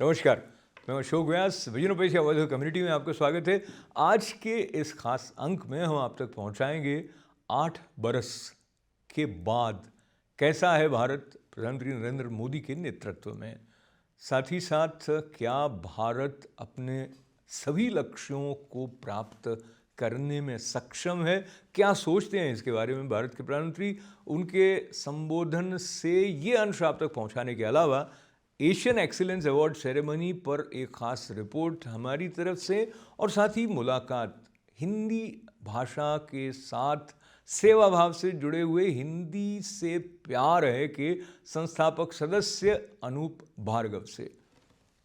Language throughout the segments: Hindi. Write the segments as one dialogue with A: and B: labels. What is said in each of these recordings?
A: नमस्कार, मैं Ashok Vyas. Vision of Asia world community में आपका स्वागत है। आज के इस खास अंक में हम आप तक पहुंचाएंगे 8 बरस के बाद कैसा है भारत प्रधानमंत्री नरेंद्र मोदी के नेतृत्व में। साथ ही साथ क्या भारत अपने सभी लक्ष्यों को प्राप्त करने में सक्षम है, क्या सोचते हैं इसके बारे में भारत के प्रधानमंत्री। उनके संबोधन से ये अंश आप तक पहुंचाने के अलावा एशियन एक्सीलेंस अवार्ड सेरेमनी पर एक खास रिपोर्ट हमारी तरफ से और साथ ही मुलाकात हिंदी भाषा के साथ सेवा भाव से जुड़े हुए हिंदी से प्यार है के संस्थापक सदस्य अनूप भार्गव से।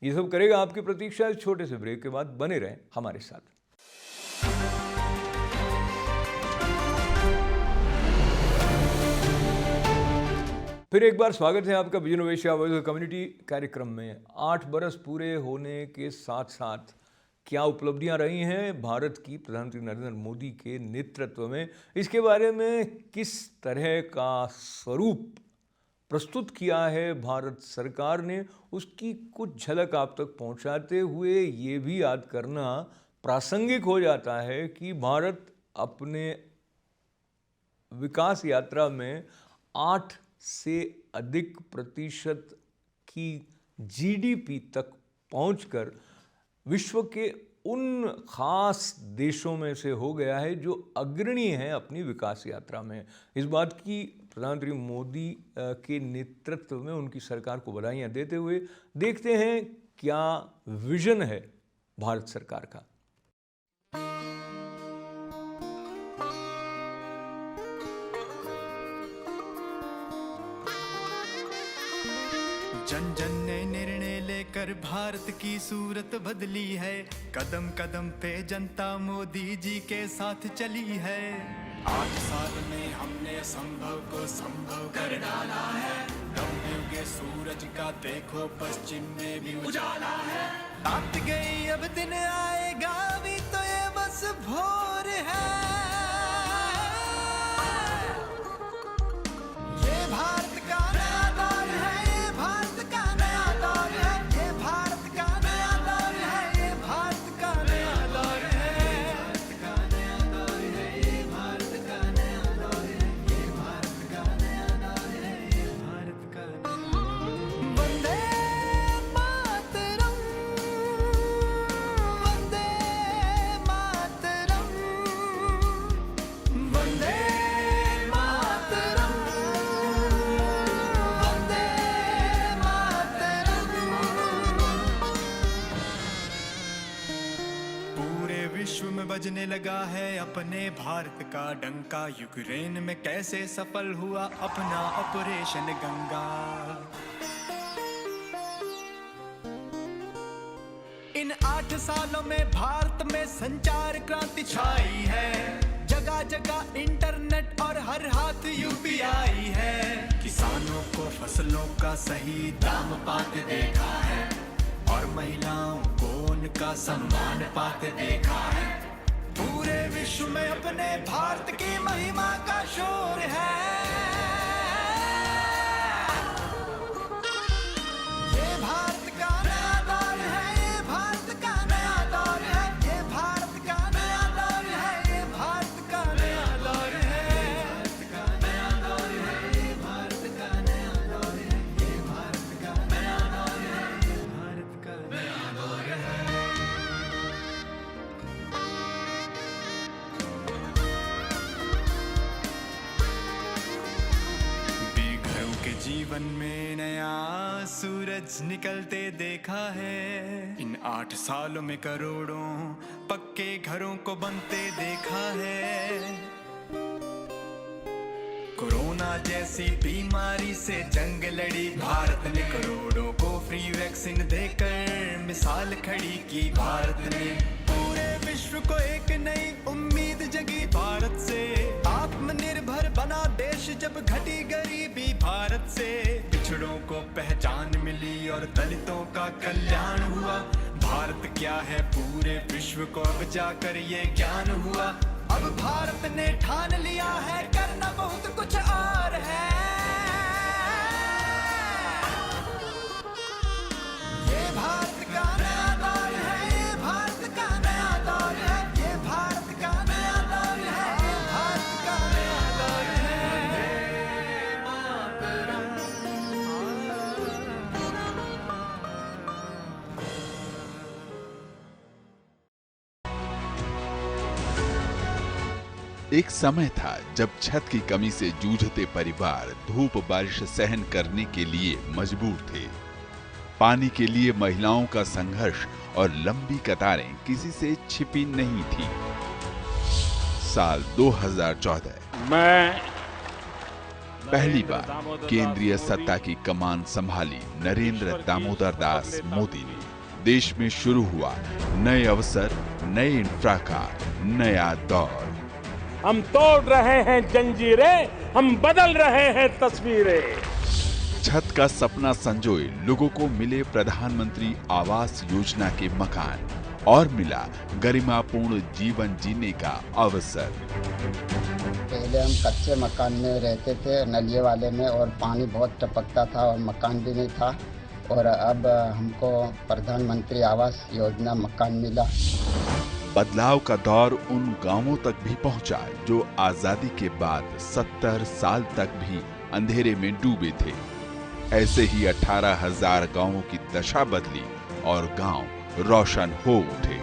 A: ये सब करेगा आपकी प्रतीक्षा। इस छोटे से ब्रेक के बाद बने रहें हमारे साथ। फिर एक बार स्वागत है आपका vision of Asia world community कार्यक्रम में। 8 बरस पूरे होने के साथ साथ क्या उपलब्धियां रही हैं भारत की प्रधानमंत्री नरेंद्र मोदी के नेतृत्व में, इसके बारे में किस तरह का स्वरूप प्रस्तुत किया है भारत सरकार ने, उसकी कुछ झलक आप तक पहुंचाते हुए ये भी याद करना प्रासंगिक हो जाता है कि भारत अपने विकास यात्रा में 8 से अधिक प्रतिशत की जीडीपी तक पहुंचकर विश्व के उन खास देशों में से हो गया है जो अग्रणी हैं अपनी विकास यात्रा में। इस बात की प्रधानमंत्री मोदी के नेतृत्व में उनकी सरकार को बधाइयां देते हुए देखते हैं क्या विजन है भारत सरकार का।
B: जन जन ने निर्णय लेकर भारत की सूरत बदली है। कदम कदम पे जनता मोदी जी के साथ चली है। 8 साल में हमने असंभव को संभव कर डाला है। नवयुग के सूरज का देखो पश्चिम में भी उजाला है। रात गई अब दिन आएगा भी तो ये बस भोर है। ये भारत का नया दौर है, ये भारत का नया दौर है, ये भारत का नया दौर है, ये भारत का नया दौर है, भारत का नया दौर है, ये भारत का नया दौर है, ये भारत का नया दौर है, ये भारत का नया दौर है। वंदे मातरम, वंदे मातरम, वंदे विश्व में बजने लगा है अपने भारत का डंका। यूक्रेन में कैसे सफल हुआ अपना ऑपरेशन गंगा। इन 8 सालों में भारत में संचार क्रांति छाई है। जगह जगह इंटरनेट और हर हाथ यूपीआई है। किसानों को फसलों का सही दाम पाते देखा है और महिलाओं को उनका सम्मान पाते देखा है। पूरे विश्व में अपने भारत की महिमा का शोर है। ये भारत का नया दौर है, ये भारत का नया दौर है, ये भारत का नया दौर है, ये भारत का नया दौर है, भारत का नया दौर है, ये भारत का नया दौर है, ये भारत का नया दौर है, ये भारत का नया दौर है। बेघरों के जीवन में नया सूरज निकलते देखा है। इन 8 सालों में करोड़ों पक्के घरों को बनते देखा है। कोरोना जैसी बीमारी से जंग लड़ी भारत ने। करोड़ों को फ्री वैक्सीन देकर मिसाल खड़ी की भारत ने। पूरे विश्व को एक नई उम्मीद जगी भारत से। आत्मनिर्भर बना देश जब घटी गरीबी भारत से। पिछड़ों को पहचान मिली और दलितों का कल्याण हुआ। भारत क्या है पूरे विश्व को अब जाकर ये ज्ञान हुआ। अब भारत ने ठान लिया है करना बहुत कुछ और है। ये भारत
C: एक समय था जब छत की कमी से जूझते परिवार धूप बारिश सहन करने के लिए मजबूर थे। पानी के लिए महिलाओं का संघर्ष और लंबी कतारें किसी से छिपी नहीं थी। साल 2014
D: मैं
C: पहली बार केंद्रीय सत्ता की कमान संभाली नरेंद्र दामोदर दास मोदी ने। देश में शुरू हुआ नए अवसर, नए इंफ्रा का नया दौर।
D: हम तोड़ रहे हैं जंजीरें, हम बदल रहे हैं तस्वीरें।
C: छत का सपना संजोए लोगों को मिले प्रधानमंत्री आवास योजना के मकान और मिला गरिमापूर्ण जीवन जीने का अवसर।
E: पहले हम कच्चे मकान में रहते थे, नलिये वाले में, और पानी बहुत टपकता था और मकान भी नहीं था। और अब हमको प्रधानमंत्री आवास योजना मकान मिला।
C: बदलाव का दौर उन गांवों तक भी पहुंचा जो आजादी के बाद 70 साल तक भी अंधेरे में डूबे थे। ऐसे ही 18,000 गांवों की दशा बदली और गांव रोशन हो उठे।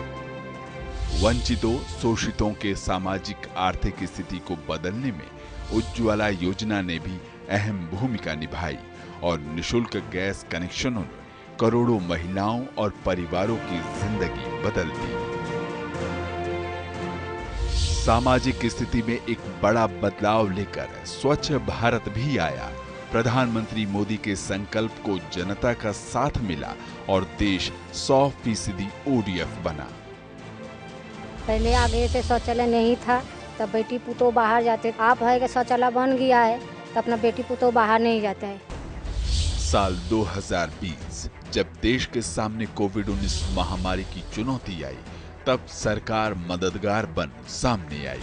C: वंचितों, शोषितों के सामाजिक आर्थिक स्थिति को बदलने में उज्ज्वला योजना ने भी अहम भूमिका निभाई और निशुल्क गैस कनेक्शनों ने करोड़ों महिलाओं और परिवारों की जिंदगी बदल दी। सामाजिक स्थिति में एक बड़ा बदलाव लेकर स्वच्छ भारत भी आया। प्रधानमंत्री मोदी के संकल्प को जनता का साथ मिला और देश 100% ODF बना।
F: पहले आगे से शौचालय नहीं था, तब बेटी पुतो बाहर जाते। आप है कि शौचालय बन गया है तो अपना बेटी पुतो बाहर नहीं जाता है।
C: साल 2020 जब देश के सामने कोविड-19 महामारी की चुनौती आई, तब सरकार मददगार बन सामने आई।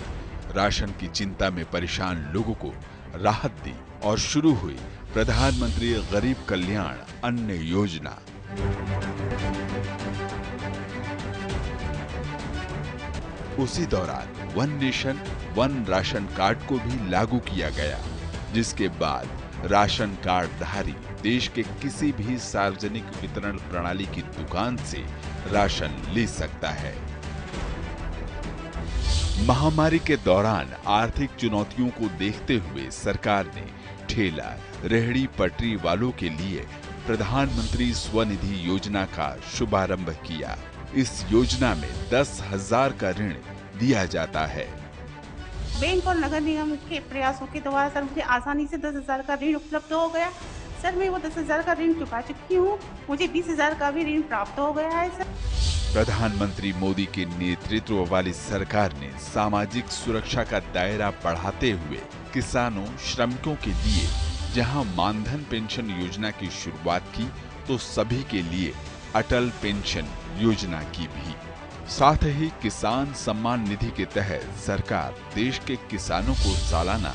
C: राशन की चिंता में परेशान लोगों को राहत दी और शुरू हुई प्रधानमंत्री गरीब कल्याण अन्न योजना। उसी दौरान one nation one ration card को भी लागू किया गया, जिसके बाद राशन कार्ड धारी देश के किसी भी सार्वजनिक वितरण प्रणाली की दुकान से राशन ले सकता है। महामारी के दौरान आर्थिक चुनौतियों को देखते हुए सरकार ने ठेला, रेहड़ी पटरी वालों के लिए प्रधानमंत्री स्वनिधि योजना का शुभारंभ किया। इस योजना में 10,000 का ऋण दिया जाता है।
G: बैंक और नगर निगम के प्रयासों के द्वारा सर मुझे आसानी से 10,000 का ऋण उपलब्ध हो गया। सर मैं वो 10,000 का ऋण चुका चुकी हूँ। मुझे 20,000 का भी ऋण प्राप्त हो गया है सर।
C: प्रधानमंत्री मोदी के नेतृत्व वाली सरकार ने सामाजिक सुरक्षा का दायरा बढ़ाते हुए किसानों, श्रमिकों के लिए जहां मानधन पेंशन योजना की शुरुआत की, तो सभी के लिए अटल पेंशन योजना की भी। साथ ही किसान सम्मान निधि के तहत सरकार देश के किसानों को सालाना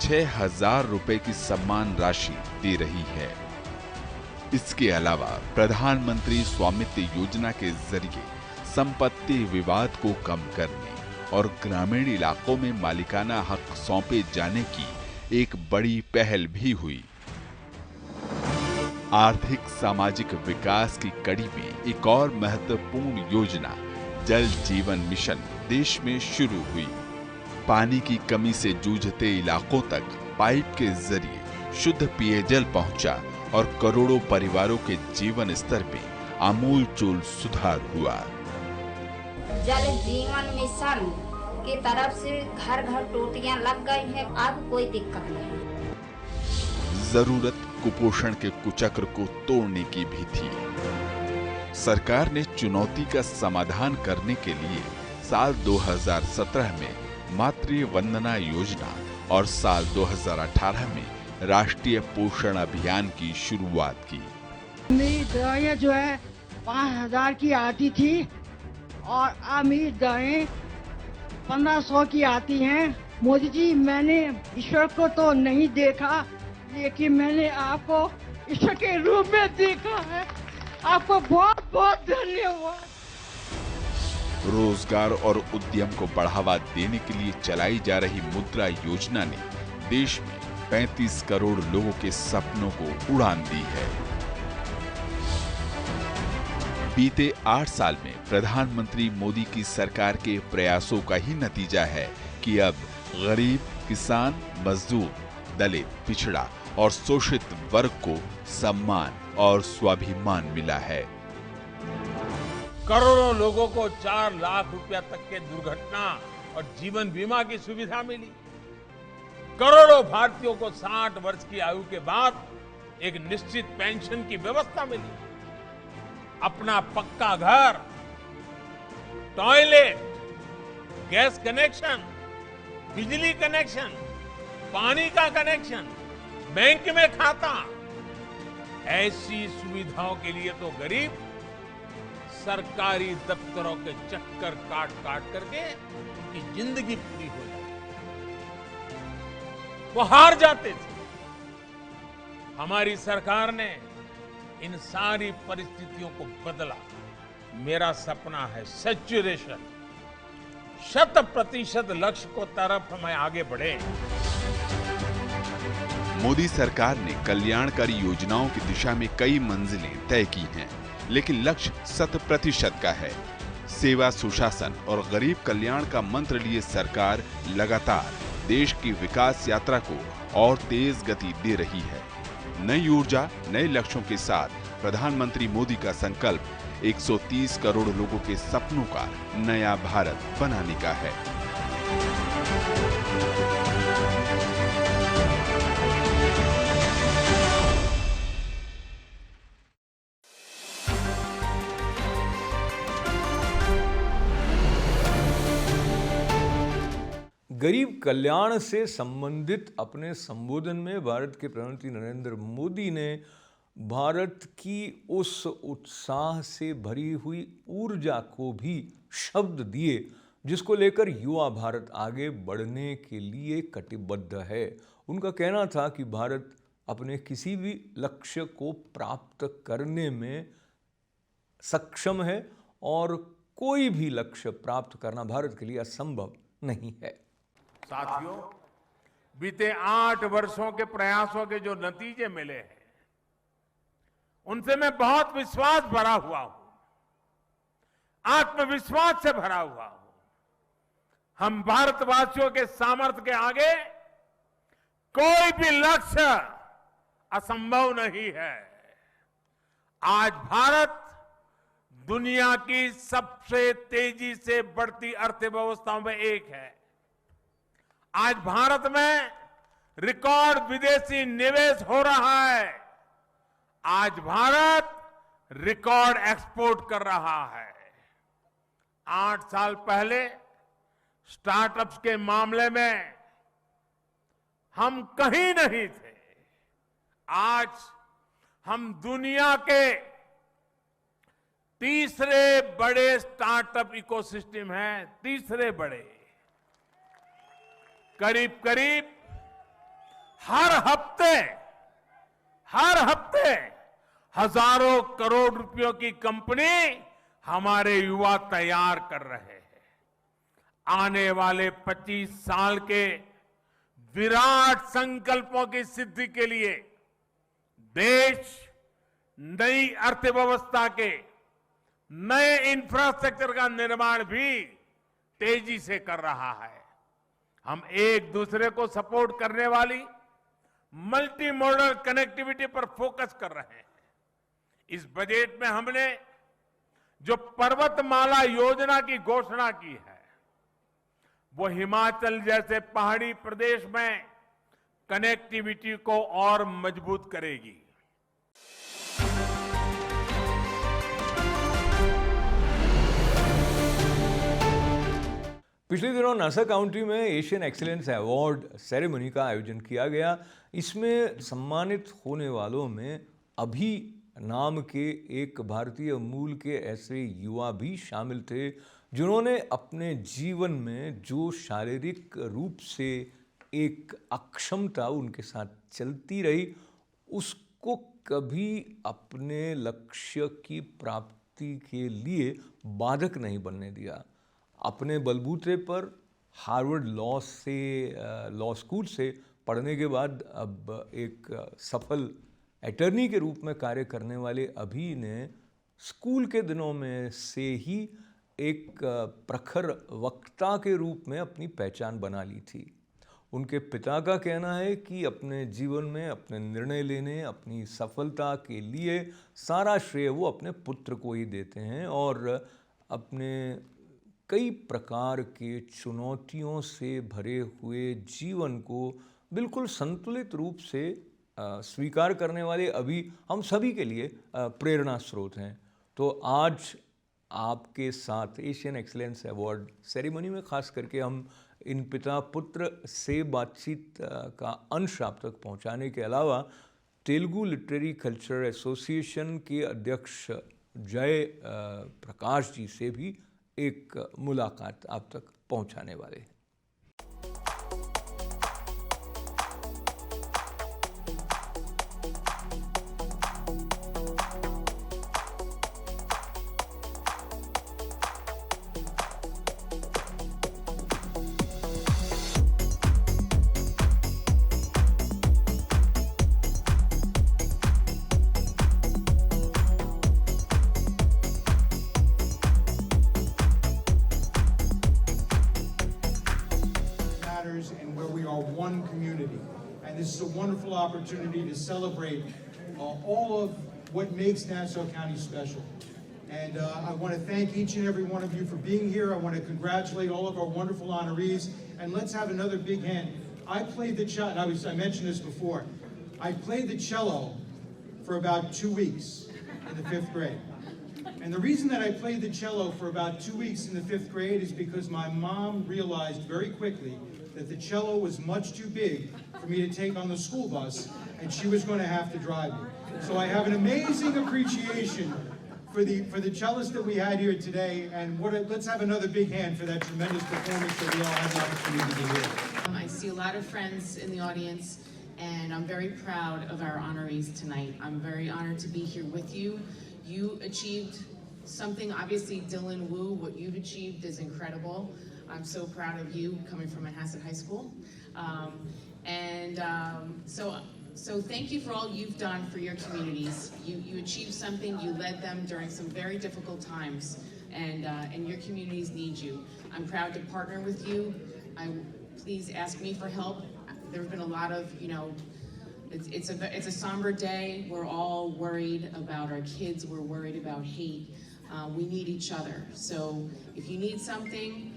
C: 6,000 रुपए की सम्मान राशि दे रही है। इसके अलावा प्रधानमंत्री स्वामित्व योजना के जरिए संपत्ति विवाद को कम करने और ग्रामीण इलाकों में मालिकाना हक सौंपे जाने की एक बड़ी पहल भी हुई। आर्थिक सामाजिक विकास की कड़ी में एक और महत्वपूर्ण योजना जल जीवन मिशन देश में शुरू हुई। पानी की कमी से जूझते इलाकों तक पाइप के जरिए शुद्ध पेयजल पहुंचा और करोड़ों परिवारों के जीवन स्तर में आमूलचूल सुधार हुआ।
F: जल जीवन मिशन की तरफ से घर घर टोटियां लग गई हैं, अब कोई दिक्कत नहीं।
C: जरूरत कुपोषण के कुचक्र को तोड़ने की भी थी। सरकार ने चुनौती का समाधान करने के लिए साल 2017 में मातृ वंदना योजना और साल 2018 में राष्ट्रीय पोषण अभियान की शुरुआत की।
H: मेरी दवाइयाँ जो है 5,000 की आती थी और अब मेरी दवाएं 1,500 की आती हैं। मोदी जी, मैंने ईश्वर को तो नहीं देखा, लेकिन मैंने आपको ईश्वर के रूप में देखा है। आपको बहुत बहुत धन्यवाद।
C: रोजगार और उद्यम को बढ़ावा देने के लिए चलाई जा रही मुद्रा योजना ने देश में 35 करोड़ लोगों के सपनों को उड़ान दी है। बीते 8 साल में प्रधानमंत्री मोदी की सरकार के प्रयासों का ही नतीजा है कि अब गरीब, किसान, मजदूर, दलित, पिछड़ा और शोषित वर्ग को सम्मान और स्वाभिमान मिला है।
D: करोड़ों लोगों को 4 लाख रुपया तक के दुर्घटना और जीवन बीमा की सुविधा मिली। करोड़ों भारतीयों को 60 वर्ष की आयु के बाद एक निश्चित पेंशन की व्यवस्था मिली। अपना पक्का घर, टॉयलेट, गैस कनेक्शन, बिजली कनेक्शन, पानी का कनेक्शन, बैंक में खाता, ऐसी सुविधाओं के लिए तो गरीब सरकारी दफ्तरों के चक्कर काट काट करके उनकी जिंदगी पूरी हो जाती, वो हार जाते थे। हमारी सरकार ने इन सारी परिस्थितियों को बदला। मेरा सपना है सैचुरेशन, 100% लक्ष्य को तरफ हमें आगे बढ़े।
C: मोदी सरकार ने कल्याणकारी योजनाओं की दिशा में कई मंजिलें तय की हैं, लेकिन लक्ष्य 100% का है। सेवा, सुशासन और गरीब कल्याण का मंत्र लिए सरकार लगातार देश की विकास यात्रा को और तेज गति दे रही है। नई ऊर्जा, नए लक्ष्यों के साथ प्रधानमंत्री मोदी का संकल्प 130 करोड़ लोगों के सपनों का नया भारत बनाने का है।
A: गरीब कल्याण से संबंधित अपने संबोधन में भारत के प्रधानमंत्री नरेंद्र मोदी ने भारत की उस उत्साह से भरी हुई ऊर्जा को भी शब्द दिए जिसको लेकर युवा भारत आगे बढ़ने के लिए कटिबद्ध है। उनका कहना था कि भारत अपने किसी भी लक्ष्य को प्राप्त करने में सक्षम है और कोई भी लक्ष्य प्राप्त करना भारत के लिए असंभव नहीं है।
D: साथियों, बीते 8 वर्षों के प्रयासों के जो नतीजे मिले हैं, उनसे मैं बहुत विश्वास भरा हुआ हूं, आत्मविश्वास से भरा हुआ हूं। हम भारतवासियों के सामर्थ्य के आगे कोई भी लक्ष्य असंभव नहीं है। आज भारत दुनिया की सबसे तेजी से बढ़ती अर्थव्यवस्थाओं में एक है। आज भारत में रिकॉर्ड विदेशी निवेश हो रहा है। आज भारत रिकॉर्ड एक्सपोर्ट कर रहा है। 8 साल पहले स्टार्टअप्स के मामले में हम कहीं नहीं थे। आज हम दुनिया के तीसरे बड़े स्टार्टअप इकोसिस्टम हैं, तीसरे बड़े। करीब करीब हर हफ्ते हजारों करोड़ रुपयों की कंपनी हमारे युवा तैयार कर रहे हैं। आने वाले 25 साल के विराट संकल्पों की सिद्धि के लिए देश नई अर्थव्यवस्था के नए इंफ्रास्ट्रक्चर का निर्माण भी तेजी से कर रहा है। हम एक दूसरे को सपोर्ट करने वाली मल्टी मॉडल कनेक्टिविटी पर फोकस कर रहे हैं। इस बजट में हमने जो पर्वतमाला योजना की घोषणा की है, वो हिमाचल जैसे पहाड़ी प्रदेश में कनेक्टिविटी को और मजबूत करेगी।
A: पिछले दिनों नासा काउंटी में एशियन एक्सीलेंस अवार्ड सेरेमनी का आयोजन किया गया। इसमें सम्मानित होने वालों में अभी नाम के एक भारतीय मूल के ऐसे युवा भी शामिल थे जिन्होंने अपने जीवन में जो शारीरिक रूप से एक अक्षमता उनके साथ चलती रही, उसको कभी अपने लक्ष्य की प्राप्ति के लिए बाधक नहीं बनने दिया। अपने बलबूते पर हार्वर्ड लॉ स्कूल से पढ़ने के बाद अब एक सफल अटर्नी के रूप में कार्य करने वाले अभी ने स्कूल के दिनों में से ही एक प्रखर वक्ता के रूप में अपनी पहचान बना ली थी। उनके पिता का कहना है कि अपने जीवन में अपने निर्णय लेने, अपनी सफलता के लिए सारा श्रेय वो अपने पुत्र को ही देते हैं और अपने कई प्रकार के चुनौतियों से भरे हुए जीवन को बिल्कुल संतुलित रूप से स्वीकार करने वाले अभी हम सभी के लिए प्रेरणा स्रोत हैं। तो आज आपके साथ एशियन एक्सीलेंस अवार्ड सेरेमनी में खास करके हम इन पिता पुत्र से बातचीत का अंश आप तक पहुंचाने के अलावा तेलुगु लिटरेरी कल्चर एसोसिएशन के अध्यक्ष जय प्रकाश जी से भी एक मुलाकात आप तक पहुंचाने वाले हैं।
I: and where we are one community. And this is a wonderful opportunity to celebrate all of what makes Nassau County special. And I want to thank each and every one of you for being here. I want to congratulate all of our wonderful honorees. And let's have another big hand. I played the cello, and I mentioned this before. I played the cello for about 2 weeks in the 5th grade. And the reason that I played the cello for about 2 weeks in the 5th grade is because my mom realized very quickly that the cello was much too big for me to take on the school bus, and she was going to have to drive me. So I have an amazing appreciation for the cellist that we had here today, and let's have another big hand for that tremendous performance that we all had the opportunity to hear.
J: I see a lot of friends in the audience, and I'm very proud of our honorees tonight. I'm very honored to be here with you. You achieved something, obviously, Dylan Wu, what you've achieved is incredible. I'm so proud of you coming from Manhasset High School. So thank you for all you've done for your communities. You achieved something, you led them during some very difficult times, and your communities need you. I'm proud to partner with you. Please ask me for help. There have been a lot of, it's a somber day. We're all worried about our kids. We're worried about hate. We need each other. So if you need something,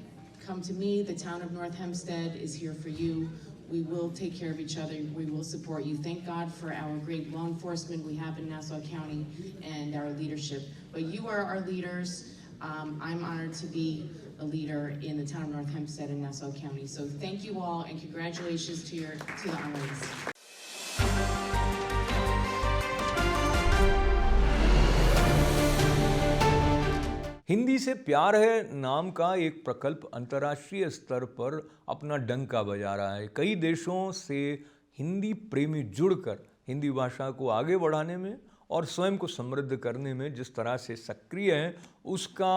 J: come to me. The town of North Hempstead is here for you. We will take care of each other. We will support you. Thank God for our great law enforcement we have in Nassau County and our leadership. But you are our leaders. I'm honored to be a leader in the town of North Hempstead and Nassau County. So thank you all, and congratulations to the honorees.
A: Hindi से प्यार है नाम का एक प्रकल्प अंतर्राष्ट्रीय स्तर पर अपना डंका बजा रहा है। कई देशों से हिंदी प्रेमी जुड़कर हिंदी भाषा को आगे बढ़ाने में और स्वयं को समृद्ध करने में जिस तरह से सक्रिय हैं, उसका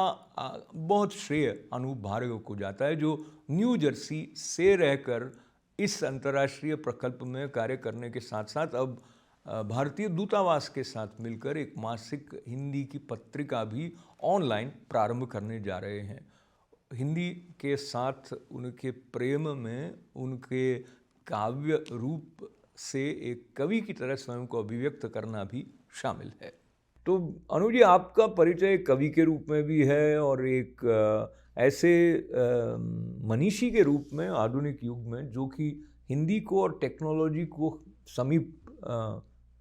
A: बहुत श्रेय अनूप भार्गव को जाता है, जो न्यू जर्सी से रहकर इस अंतर्राष्ट्रीय प्रकल्प में कार्य करने के साथ साथ अब भारतीय दूतावास के साथ मिलकर एक मासिक हिंदी की पत्रिका भी ऑनलाइन प्रारंभ करने जा रहे हैं। हिंदी के साथ उनके प्रेम में उनके काव्य रूप से एक कवि की तरह स्वयं को अभिव्यक्त करना भी शामिल है। तो अनु जी, आपका परिचय कवि के रूप में भी है और एक ऐसे मनीषी के रूप में आधुनिक युग में जो कि हिंदी को और टेक्नोलॉजी को समीप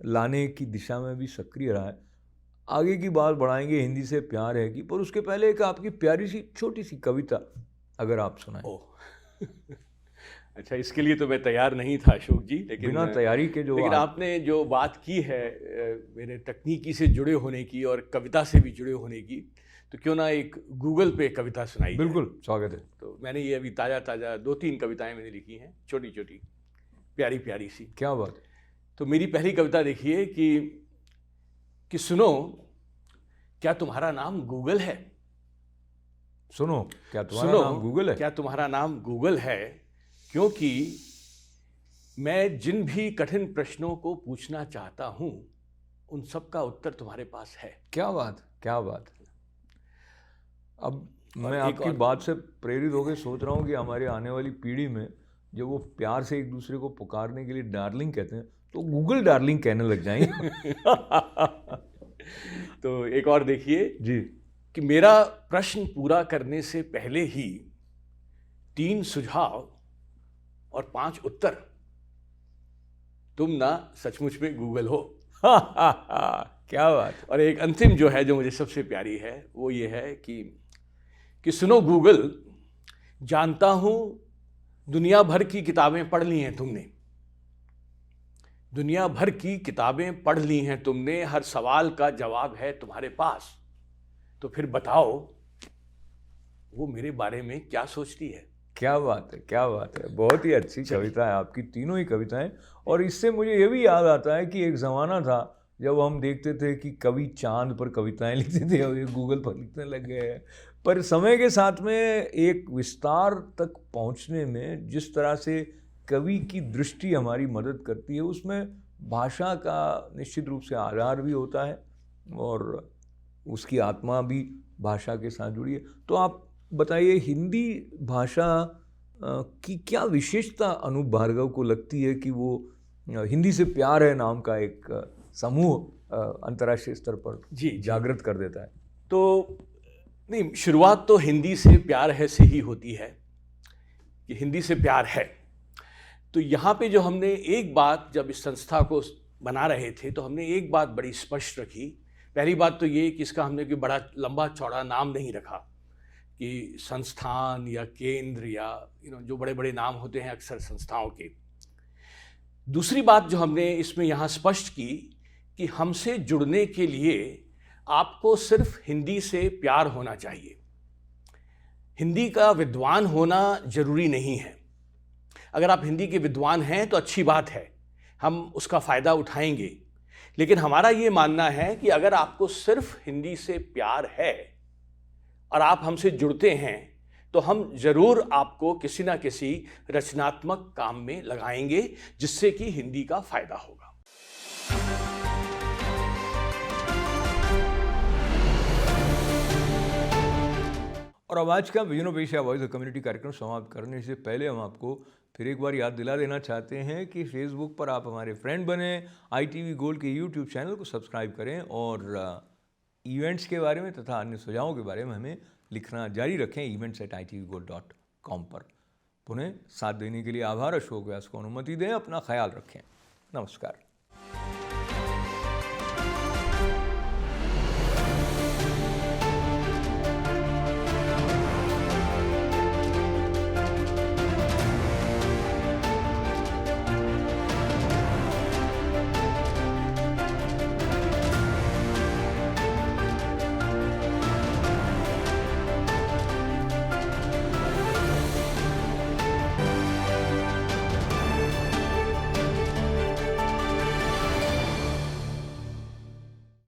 A: लाने की दिशा में भी सक्रिय रहा है। आगे की बात बढ़ाएंगे हिंदी से प्यार है कि, पर उसके पहले एक आपकी प्यारी सी छोटी सी कविता अगर आप सुनाएं।
K: अच्छा, इसके लिए तो मैं तैयार नहीं था अशोक जी, लेकिन
A: बिना तैयारी के
K: लेकिन आपने जो बात की है मेरे तकनीकी से जुड़े होने की और कविता से भी जुड़े होने की, तो क्यों ना एक गूगल पे कविता सुनाई।
A: बिल्कुल, स्वागत है।
K: तो मैंने ये अभी ताज़ा 2-3 कविताएं मैंने लिखी हैं, छोटी छोटी प्यारी प्यारी सी।
A: क्या बात।
K: तो मेरी पहली कविता देखिए कि सुनो, क्या तुम्हारा नाम गूगल है?
A: सुनो, क्या तुम्हारा नाम गूगल है?
K: क्या तुम्हारा नाम गूगल है? क्योंकि मैं जिन भी कठिन प्रश्नों को पूछना चाहता हूं, उन सब का उत्तर तुम्हारे पास है।
A: क्या बात, क्या बात। अब मैं आपकी बात से प्रेरित होकर सोच रहा हूं कि हमारे आने वाली पीढ़ी में जब वो प्यार से एक दूसरे को पुकारने के लिए डार्लिंग कहते हैं तो गूगल डार्लिंग कहने लग जाएंगे।
K: तो एक और देखिए
A: जी,
K: कि मेरा प्रश्न पूरा करने से पहले ही 3 सुझाव और 5 उत्तर, तुम ना सचमुच में गूगल हो।
A: क्या बात।
K: और एक अंतिम जो है, जो मुझे सबसे प्यारी है, वो ये है कि सुनो गूगल, जानता हूं दुनिया भर की किताबें पढ़ ली हैं तुमने, दुनिया भर की किताबें पढ़ ली हैं तुमने, हर सवाल का जवाब है तुम्हारे पास, तो फिर बताओ वो मेरे बारे में क्या सोचती है।
A: क्या बात है, क्या बात है। बहुत ही अच्छी कविता है आपकी, तीनों ही कविताएं। और इससे मुझे ये भी याद आता है कि एक ज़माना था जब हम देखते थे कि कवि चांद पर कविताएं लिखते थे, और ये गूगल पर लिखने लग गए हैं। पर समय के साथ में एक विस्तार तक पहुंचने में जिस तरह से कवि की दृष्टि हमारी मदद करती है, उसमें भाषा का निश्चित रूप से आधार भी होता है और उसकी आत्मा भी भाषा के साथ जुड़ी है। तो आप बताइए, हिंदी भाषा की क्या विशेषता अनूप भार्गव को लगती है कि वो हिंदी से प्यार है नाम का एक समूह अंतर्राष्ट्रीय स्तर पर
K: जी
A: जागृत कर देता है?
K: तो नहीं, शुरुआत तो हिंदी से प्यार है से ही होती है कि हिंदी से प्यार है। तो यहाँ पे जो हमने एक बात, जब इस संस्था को बना रहे थे तो हमने एक बात बड़ी स्पष्ट रखी। पहली बात तो ये कि इसका हमने कोई बड़ा लंबा चौड़ा नाम नहीं रखा कि संस्थान या केंद्र या जो बड़े बड़े नाम होते हैं अक्सर संस्थाओं के। दूसरी बात जो हमने इसमें यहाँ स्पष्ट की कि हमसे जुड़ने के लिए आपको सिर्फ हिंदी से प्यार होना चाहिए, हिंदी का विद्वान होना जरूरी नहीं है। अगर आप हिंदी के विद्वान हैं तो अच्छी बात है, हम उसका फ़ायदा उठाएंगे। लेकिन हमारा ये मानना है कि अगर आपको सिर्फ हिंदी से प्यार है और आप हमसे जुड़ते हैं तो हम ज़रूर आपको किसी ना किसी रचनात्मक काम में लगाएंगे जिससे कि हिंदी का फ़ायदा होगा।
A: और अब आज का विजन पेशा वॉइस ऑफ कम्युनिटी कार्यक्रम समाप्त करने से पहले हम आपको फिर एक बार याद दिला देना चाहते हैं कि फेसबुक पर आप हमारे फ्रेंड बने, ITV गोल्ड के यूट्यूब चैनल को सब्सक्राइब करें और इवेंट्स के बारे में तथा अन्य सुझावों के बारे में हमें लिखना जारी रखें events@itvgold.com पर। पुनः साथ देने के लिए आभार। अशोक व्यास को अनुमति दें। अपना ख्याल रखें। नमस्कार।